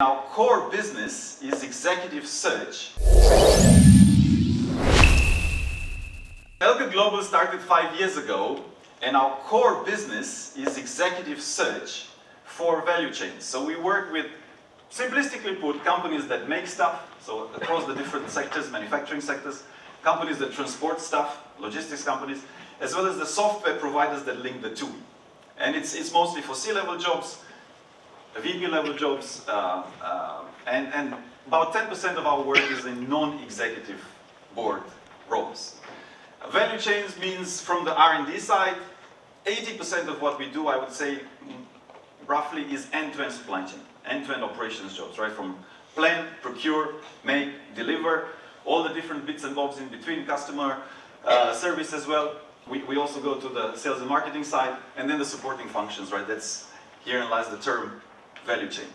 Our core business is executive search. Alcott Global started 5 years ago, and our core business is executive search for value chains. So we work with, simplistically put, companies that make stuff, so across the different sectors, manufacturing sectors, companies that transport stuff, logistics companies, as well as the software providers that link the two. And it's mostly for C-level jobs, VP level jobs, and about 10% of our work is in non-executive board roles. Value chains means from the R&D side, 80% of what we do, I would say, roughly is end-to-end supply chain, end-to-end operations jobs, right? From plan, procure, make, deliver, all the different bits and bobs in between, customer service as well. We also go to the sales and marketing side, and then the supporting functions, right? Herein lies the term value chain.